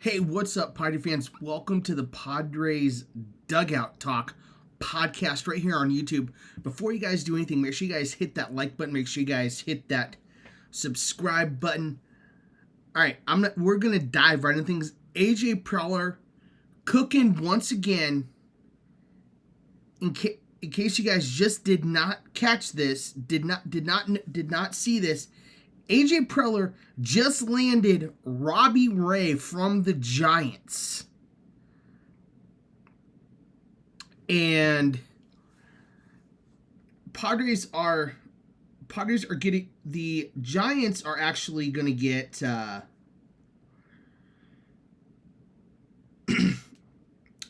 Hey, what's up, Padres fans? Welcome to the Padres Dugout Talk podcast right here on YouTube. Before you guys do anything, make sure you guys hit that like button. Make sure you guys hit that subscribe button. All right, we're gonna dive right into things. AJ Preller cooking once again. In case you guys just did not catch this, did not see this. AJ Preller just landed Robbie Ray from the Giants. And Padres are getting, the Giants are actually going to get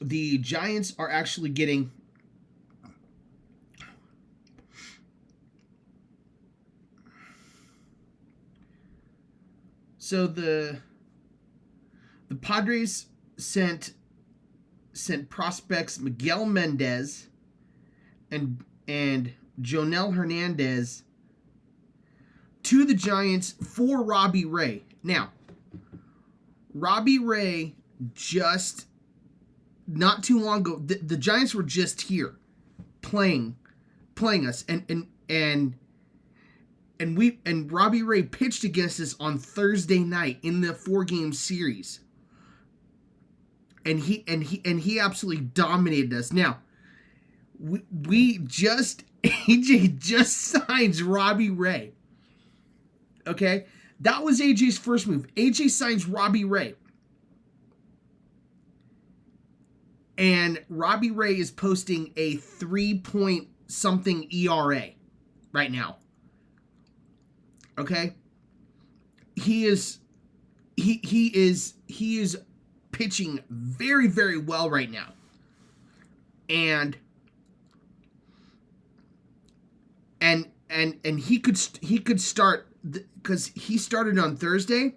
the Giants are actually getting So the Padres sent prospects Miguel Mendez and Jonel Hernandez to the Giants for Robbie Ray. Now, Robbie Ray just not too long ago, the Giants were just here playing us, and Robbie Ray pitched against us on Thursday night in the 4-game series. And he absolutely dominated us. Now, AJ just signs Robbie Ray. Okay? That was AJ's first move. AJ signs Robbie Ray. And Robbie Ray is posting a 3-point-something ERA right now. Okay, he is pitching very, very well right now, and he could start because he started on Thursday,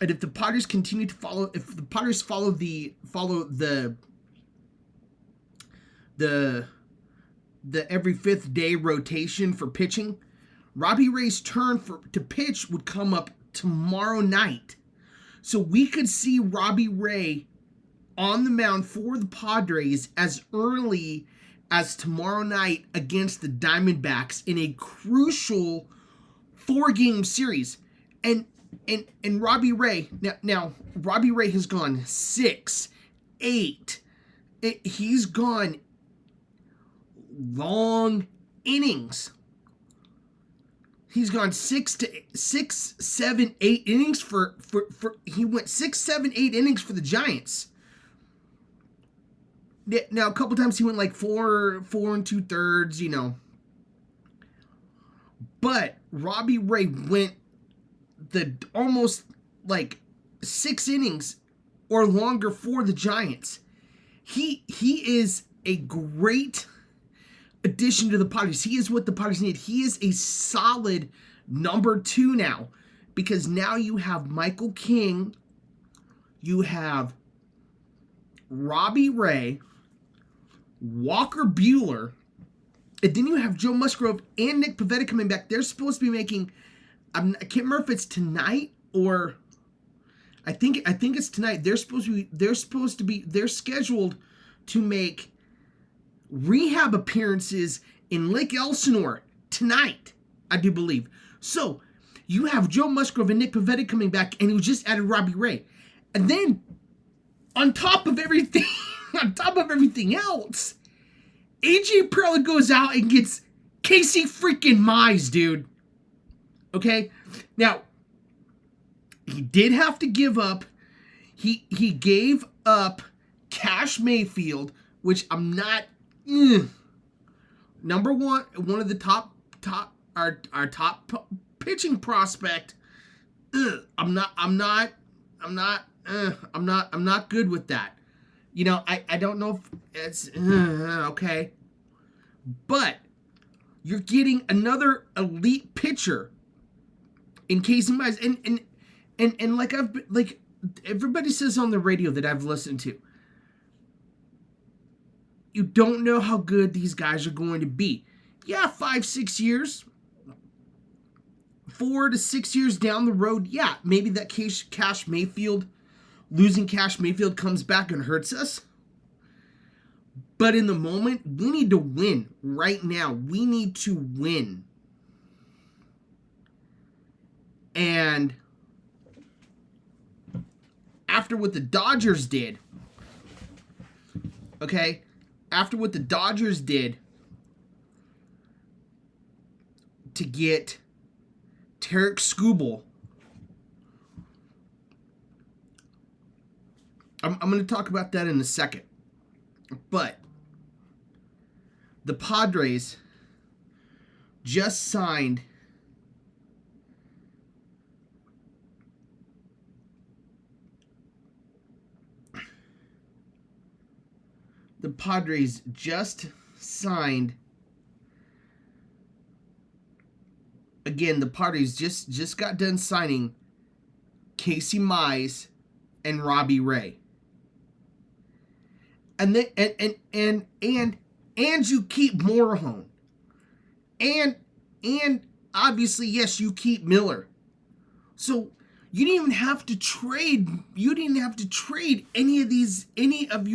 and if the Padres continue to follow the every 5th day rotation for pitching, Robbie Ray's turn to pitch would come up tomorrow night. So we could see Robbie Ray on the mound for the Padres as early as tomorrow night against the Diamondbacks in a crucial 4-game series. And Robbie Ray, now Robbie Ray has gone 6-8. He's gone long innings. He's gone 6, 7, 8 innings for he went 6, 7, 8 innings for the Giants. Now a couple times he went like 4 and 2/3, But Robbie Ray went the almost like 6 innings or longer for the Giants. He is a great addition to the Padres. He is what the Padres need. He is a solid number 2 now, because now you have Michael King, you have Robbie Ray, Walker Buehler, and then you have Joe Musgrove and Nick Pivetta coming back. They're supposed to be making, I can't remember if it's tonight or I think it's tonight. They're scheduled to make rehab appearances in Lake Elsinore tonight, I do believe. So you have Joe Musgrove and Nick Pivetta coming back, and you just added Robbie Ray. And then on top of everything else, AJ Preller goes out and gets Casey freaking Mize, dude. Okay? Now, he did have to give up. He gave up Cash Mayfield, which I'm not number one of the top our top pitching prospect. I'm not good with that. I don't know if it's okay. But you're getting another elite pitcher in Casey Mize, and like everybody says on the radio that I've listened to, you don't know how good these guys are going to be. Yeah, 5-6 years, 4 to 6 years down the road, yeah, maybe that Cash Mayfield losing Cash Mayfield comes back and hurts us. But in the moment, we need to win. Right now, we need to win. And after what the Dodgers did, okay, after what the Dodgers did to get Tarek Skubal, I'm going to talk about that in a second. But the Padres just signed again, the Padres just got done signing Casey Mize and Robbie Ray. And then and you keep Morahone. And obviously, yes, you keep Miller. So you didn't even have to trade any of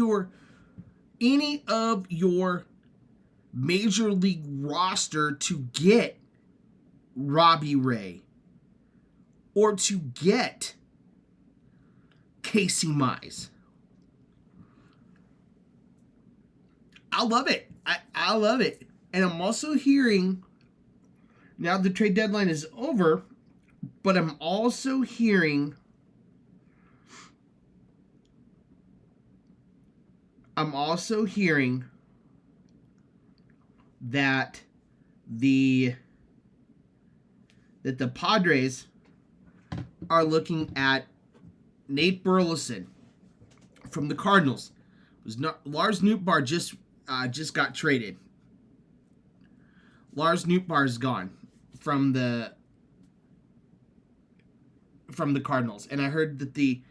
your major league roster to get Robbie Ray or to get Casey Mize. I love it. I love it. And I'm also hearing, now the trade deadline is over, but I'm also hearing that the Padres are looking at Nate Burleson from the Cardinals. Lars Nootbaar just got traded. Lars Nootbaar is gone from the Cardinals, and I heard that the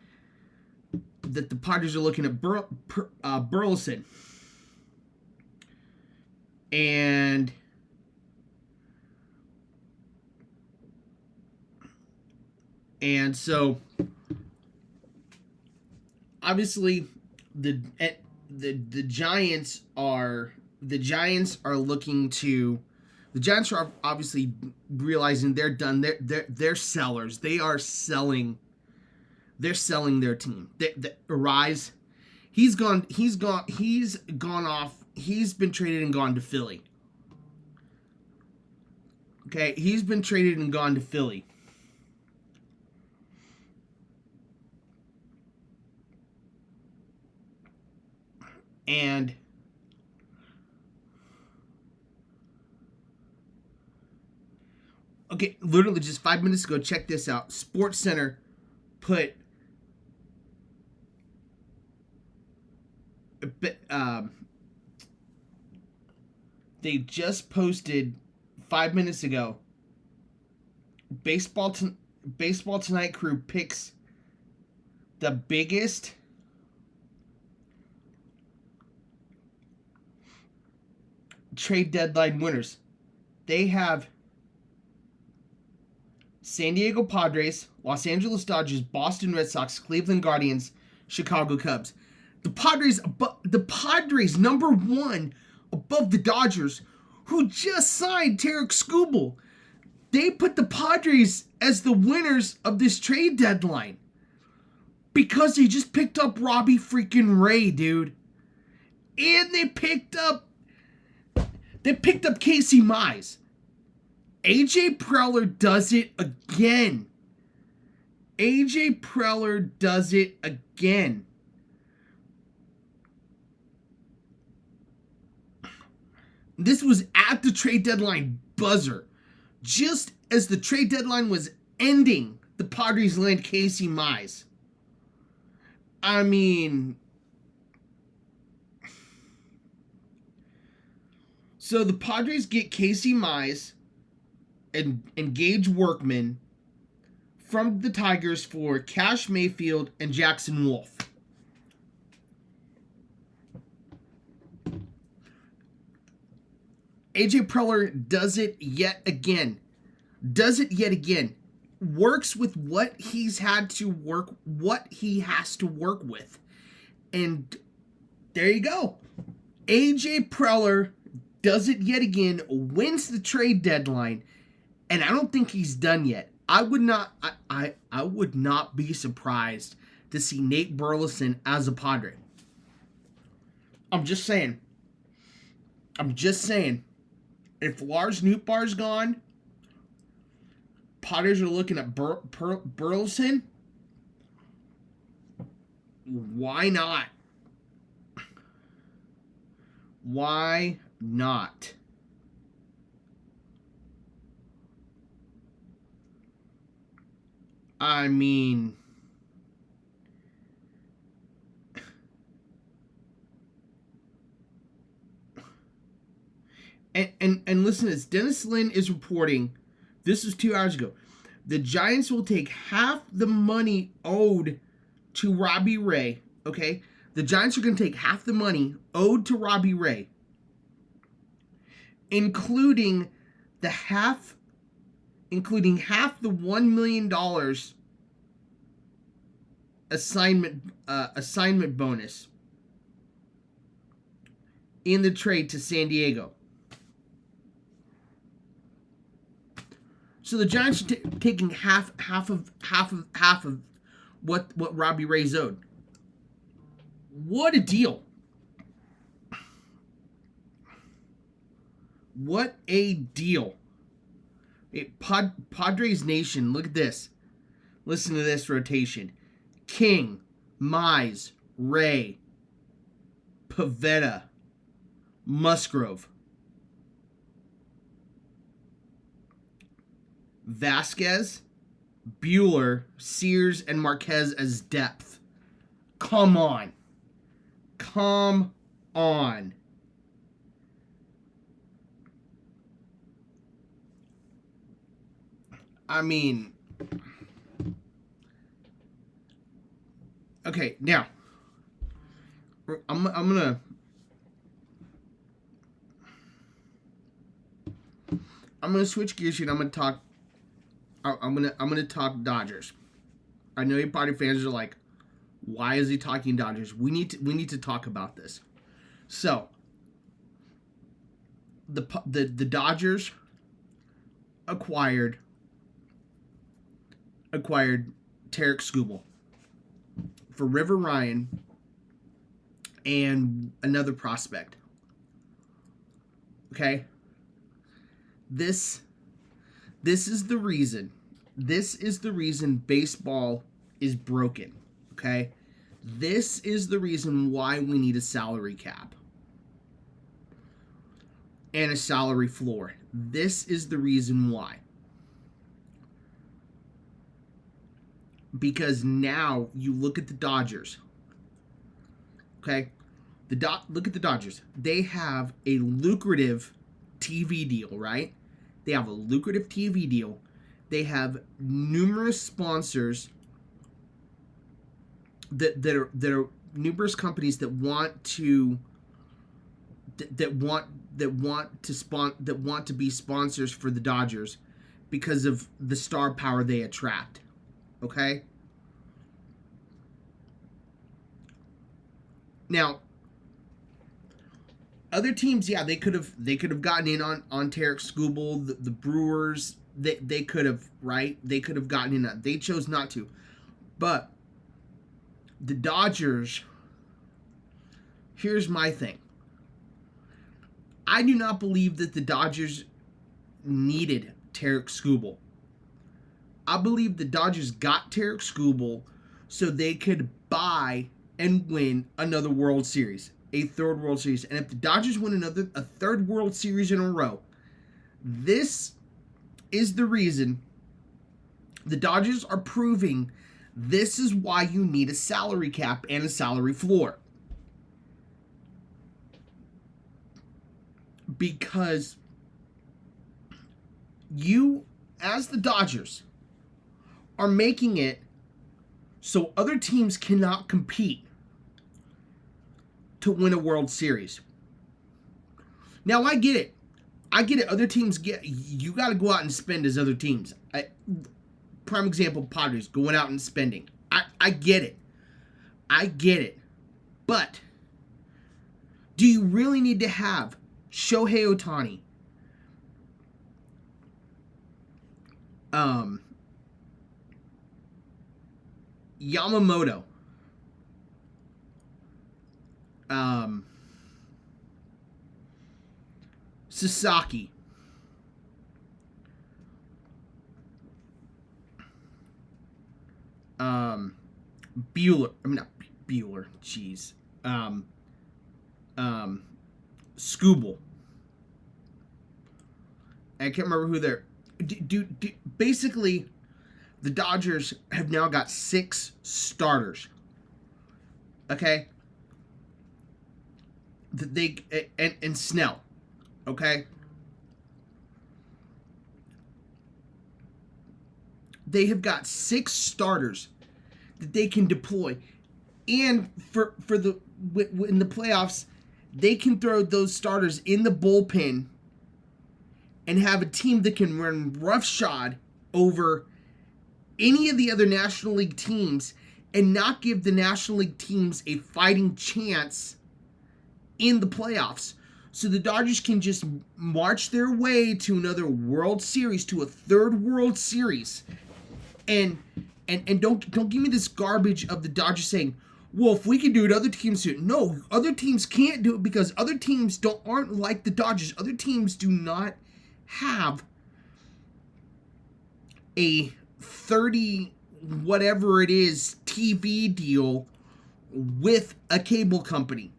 Padres are looking at Burleson, and so obviously the Giants are looking to. The Giants are obviously realizing they're done. They're sellers. They are selling. They're selling their team. Arise, he's gone off. He's been traded and gone to Philly. Okay, he's been traded and gone to Philly. And okay, literally just 5 minutes ago, check this out. SportsCenter put they just posted 5 minutes ago. Baseball Tonight crew picks the biggest trade deadline winners. They have San Diego Padres, Los Angeles Dodgers, Boston Red Sox, Cleveland Guardians, Chicago Cubs. The Padres number one above the Dodgers, who just signed Tarek Skubal. They put the Padres as the winners of this trade deadline because they just picked up Robbie freaking Ray, dude. And they picked up Casey Mize. AJ Preller does it again. AJ Preller does it again. This was at the trade deadline buzzer. Just as the trade deadline was ending, the Padres land Casey Mize. I mean, so the Padres get Casey Mize and Gage Workman from the Tigers for Cash Mayfield and Jackson Wolf. AJ Preller does it yet again. works with what he has to work with. And there you go. AJ Preller does it yet again, wins the trade deadline, and I don't think he's done yet. I would not be surprised to see Nate Burleson as a Padre. I'm just saying. If Lars Nootbaar's gone, Padres are looking at Burleson. Why not? Why not? I mean, and listen, as Dennis Lin is reporting, this was 2 hours ago, the Giants will take half the money owed to Robbie Ray, okay? The Giants are going to take half the money owed to Robbie Ray, including half the $1 million assignment bonus in the trade to San Diego. So the Giants are taking half of what Robbie Ray's owed. What a deal! What a deal! Padres Nation, look at this. Listen to this rotation: King, Mize, Ray, Pivetta, Musgrove, Vasquez, Bueller, Sears, and Marquez as depth. Come on. Come on. I mean, okay, now I'm gonna switch gears here, and I'm gonna talk Dodgers. I know your party fans are like, why is he talking Dodgers? We need to talk about this. So the Dodgers acquired Tarek Skubal for River Ryan and another prospect. Okay? This is the reason. This is the reason baseball is broken. Okay? This is the reason why we need a salary cap and a salary floor. This is the reason why. Because now you look at the Dodgers. Okay? Look at the Dodgers. They have a lucrative TV deal, right? They have a lucrative TV deal. They have numerous sponsors that are numerous companies that want to be sponsors for the Dodgers because of the star power they attract. Okay? Now, other teams, yeah, they could have gotten in on Tarek Skubal, the Brewers, they could have, right? They could have gotten in on. They chose not to. But the Dodgers, here's my thing. I do not believe that the Dodgers needed Tarek Skubal. I believe the Dodgers got Tarek Skubal so they could buy and win another World Series, a third World Series. And if the Dodgers win a third World Series in a row, this is the reason the Dodgers are proving this is why you need a salary cap and a salary floor. Because you, as the Dodgers, are making it so other teams cannot compete to win a World Series. Now, I get it. Other teams you got to go out and spend as other teams. prime example, Padres going out and spending. I get it. I get it. But do you really need to have Shohei Ohtani, Yamamoto, Sasaki, Bueller. I mean, not Bueller. Jeez. Scooble. I can't remember who they're. Basically, the Dodgers have now got 6 starters. Okay? That they and Snell. Okay? They have got 6 starters that they can deploy. And for the in the playoffs, they can throw those starters in the bullpen and have a team that can run roughshod over any of the other National League teams and not give the National League teams a fighting chance in the playoffs. So the Dodgers can just march their way to another World Series, to a 3rd World Series. And don't give me this garbage of the Dodgers saying, well, if we can do it, other teams do it. No, other teams can't do it because other teams aren't like the Dodgers. Other teams do not have a 30 whatever it is TV deal with a cable company.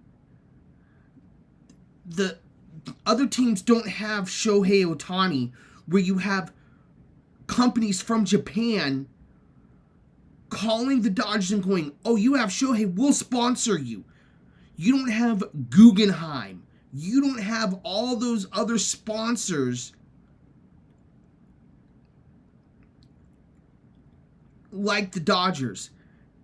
The other teams don't have Shohei Ohtani, where you have companies from Japan calling the Dodgers and going, oh, you have Shohei, we'll sponsor you. You don't have Guggenheim. You don't have all those other sponsors like the Dodgers.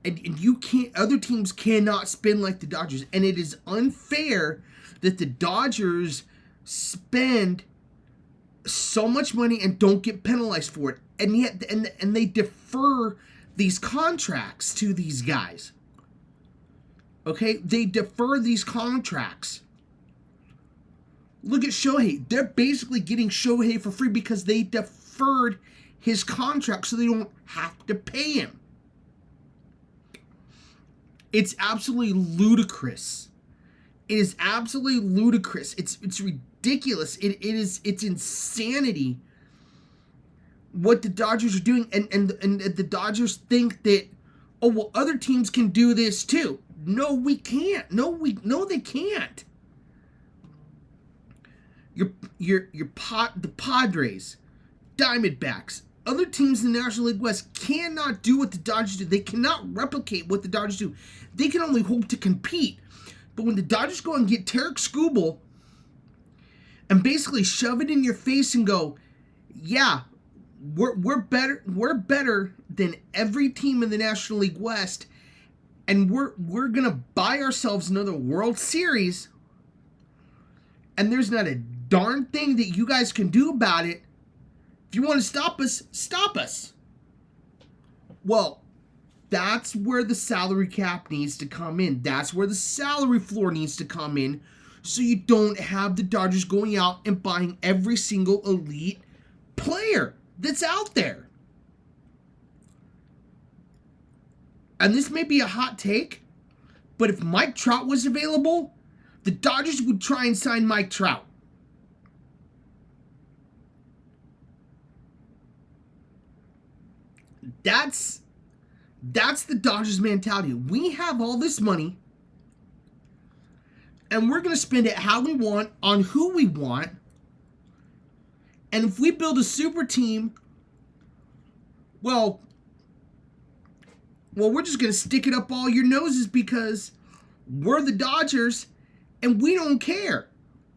And you can't, other teams cannot spend like the Dodgers. And it is unfair that the Dodgers spend so much money and don't get penalized for it. And yet, and they defer these contracts to these guys. Okay? They defer these contracts. Look at Shohei. They're basically getting Shohei for free because they deferred his contract so they don't have to pay him. It's absolutely ludicrous. It is absolutely ludicrous. It's ridiculous. It's insanity what the Dodgers are doing, and the Dodgers think that, oh well, other teams can do this too. No, we can't. No, they can't. The Padres, Diamondbacks, other teams in the National League West cannot do what the Dodgers do. They cannot replicate what the Dodgers do. They can only hope to compete. But when the Dodgers go and get Tarek Skubal and basically shove it in your face and go, yeah, we're better than every team in the National League West, and we're gonna buy ourselves another World Series, and there's not a darn thing that you guys can do about it. If you want to stop us, stop us. Well, that's where the salary cap needs to come in. That's where the salary floor needs to come in, so you don't have the Dodgers going out and buying every single elite player that's out there. And this may be a hot take, but if Mike Trout was available, the Dodgers would try and sign Mike Trout. That's the Dodgers mentality. We have all this money, and we're going to spend it how we want, on who we want. And if we build a super team, well, we're just going to stick it up all your noses because we're the Dodgers and we don't care.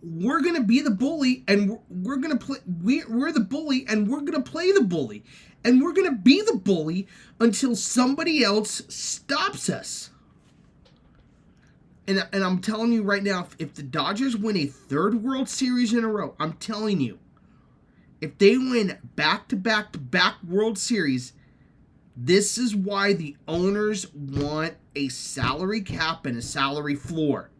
We're going to be the bully, and we're going to play. We're the bully, and we're going to play the bully. And we're going to be the bully until somebody else stops us. And I'm telling you right now, if the Dodgers win a 3rd World Series in a row, I'm telling you, if they win back-to-back-to-back World Series, This is why the owners want a salary cap and a salary floor.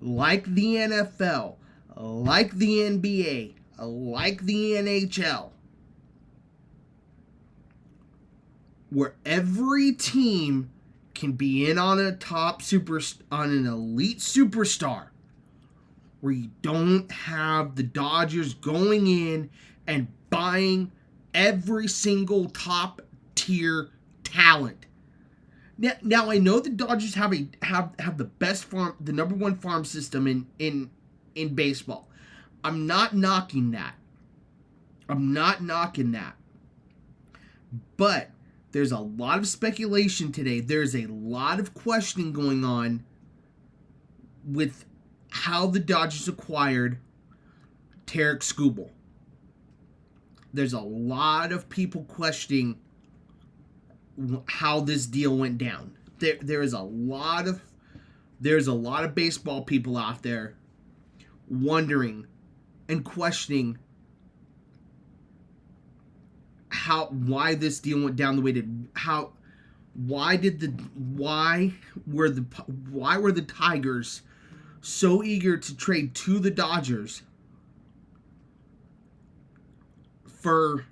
Like the NFL, like the NBA, like the NHL. Where every team can be in on an elite superstar. Where you don't have the Dodgers going in and buying every single top tier talent. Now I know the Dodgers have the best the number one farm system in baseball. I'm not knocking that. But there's a lot of speculation today. There's a lot of questioning going on with how the Dodgers acquired Tarek Skubal. There's a lot of people questioning how this deal went down. There's a lot of baseball people out there wondering and questioning why this deal went down the way it did. Why were the Tigers so eager to trade to the Dodgers for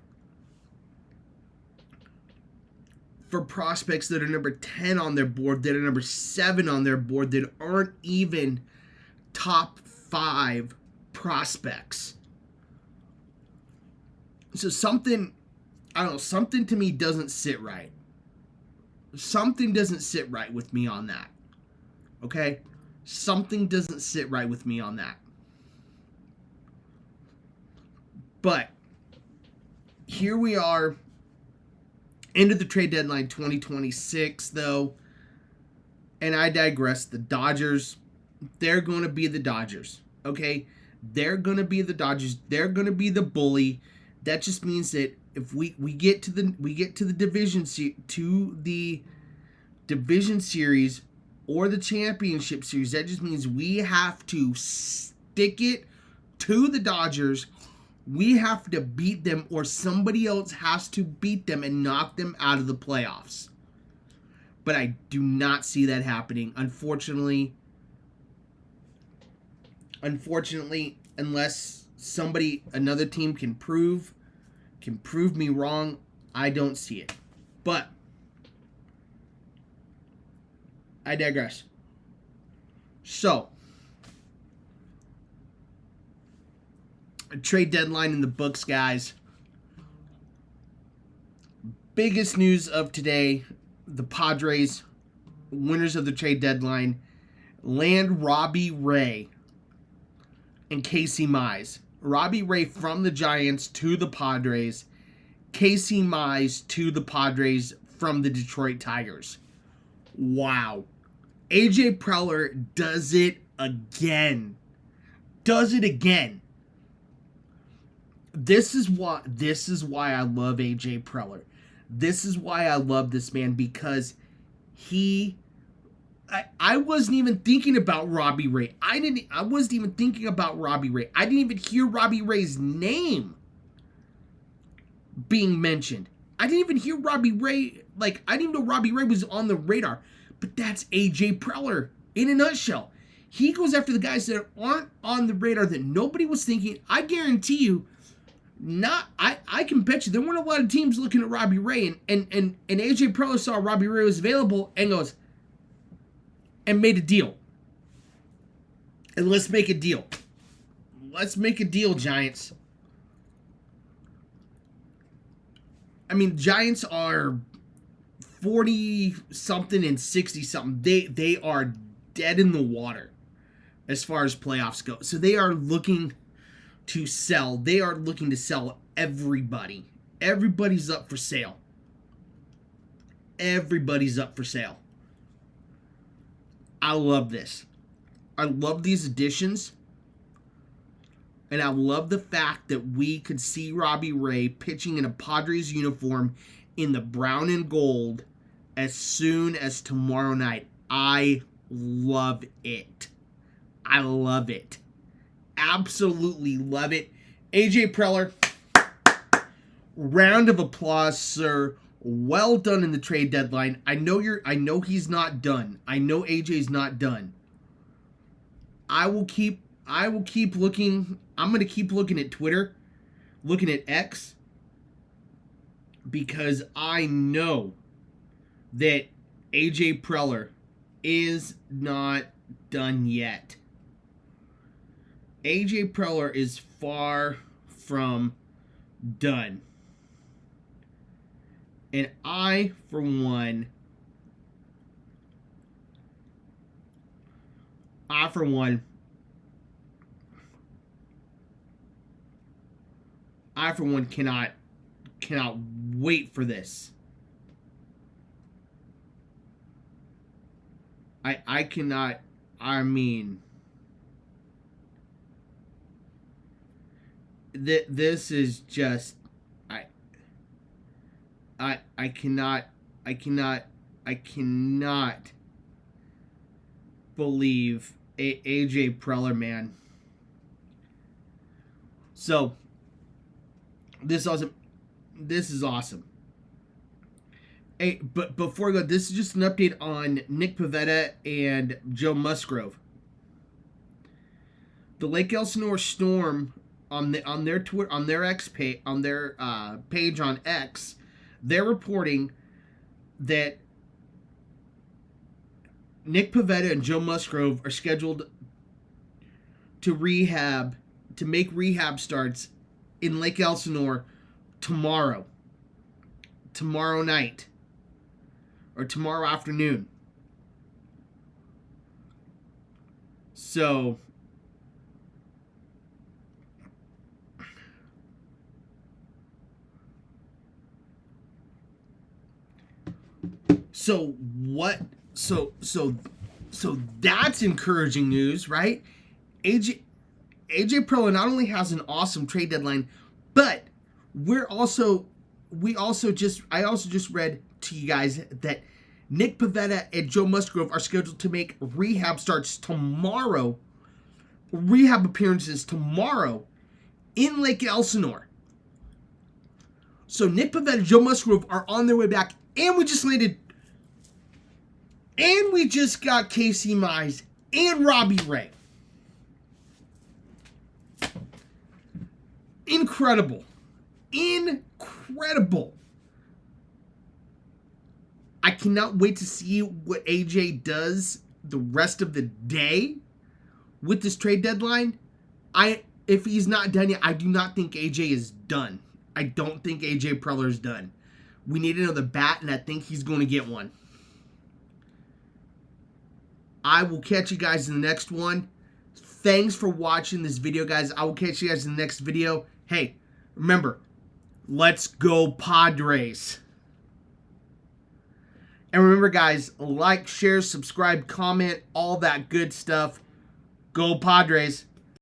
prospects that are number 10 on their board, that are number 7 on their board, that aren't even top 5 prospects. So something to me doesn't sit right. Something doesn't sit right with me on that. Okay? Something doesn't sit right with me on that. But here we are, end of the trade deadline 2026, though. And I digress. The Dodgers, they're going to be the Dodgers. Okay? They're going to be the Dodgers. They're going to be the bully. That just means that if we get to the division series or the championship series, that just means we have to stick it to the Dodgers. We have to beat them, or somebody else has to beat them and knock them out of the playoffs. But I do not see that happening, unfortunately, unless another team can prove me wrong. I don't see it. But I digress. So, a trade deadline in the books, guys. Biggest news of today, the Padres, winners of the trade deadline, land Robbie Ray and Casey Mize. Robbie Ray from the Giants to the Padres. Casey Mize to the Padres from the Detroit Tigers. Wow. AJ Preller does it again. This is why I love AJ Preller. This is why I love this man, because I wasn't even thinking about Robbie Ray. I wasn't even thinking about Robbie Ray. I didn't even hear Robbie Ray's name being mentioned. I didn't even hear Robbie Ray. I didn't even know Robbie Ray was on the radar. But that's AJ Preller in a nutshell. He goes after the guys that aren't on the radar, that nobody was thinking. I guarantee you, I can bet you there weren't a lot of teams looking at Robbie Ray, and AJ Preller saw Robbie Ray was available and goes and made a deal. And let's make a deal. Let's make a deal, Giants. I mean, Giants are 40-something and 60-something. They are dead in the water as far as playoffs go. So they are looking to sell. They are looking to sell everybody. Everybody's up for sale. Everybody's up for sale. I love this. I love these additions. And I love the fact that we could see Robbie Ray pitching in a Padres uniform in the brown and gold as soon as tomorrow night. I love it. I love it. Absolutely love it. AJ Preller, round of applause, sir. Well done in the trade deadline. I know he's not done. I know AJ's not done. I will keep looking. I'm going to keep looking at Twitter, looking at X, because I know that AJ Preller is not done yet. AJ Preller is far from done. And I, for one, cannot wait for this. I cannot. I mean, this is just. I cannot believe AJ Preller, man. So this is awesome. Hey, but before I go, this is just an update on Nick Pivetta and Joe Musgrove. The Lake Elsinore Storm on their Twitter, on their X page, on their page on X, they're reporting that Nick Pivetta and Joe Musgrove are scheduled to make rehab starts in Lake Elsinore tomorrow night, or tomorrow afternoon. So what? So that's encouraging news, right? AJ Preller not only has an awesome trade deadline, but I also just read to you guys that Nick Pivetta and Joe Musgrove are scheduled to make rehab starts tomorrow, rehab appearances tomorrow in Lake Elsinore. So Nick Pivetta and Joe Musgrove are on their way back, and we just got Casey Mize and Robbie Ray. Incredible. I cannot wait to see what AJ does the rest of the day with this trade deadline. If he's not done yet, I do not think AJ is done. I don't think AJ Preller is done. We need another bat, and I think he's going to get one. I will catch you guys in the next one. Thanks for watching this video, guys. I will catch you guys in the next video. Hey, remember, let's go Padres. And remember, guys, like, share, subscribe, comment, all that good stuff. Go Padres.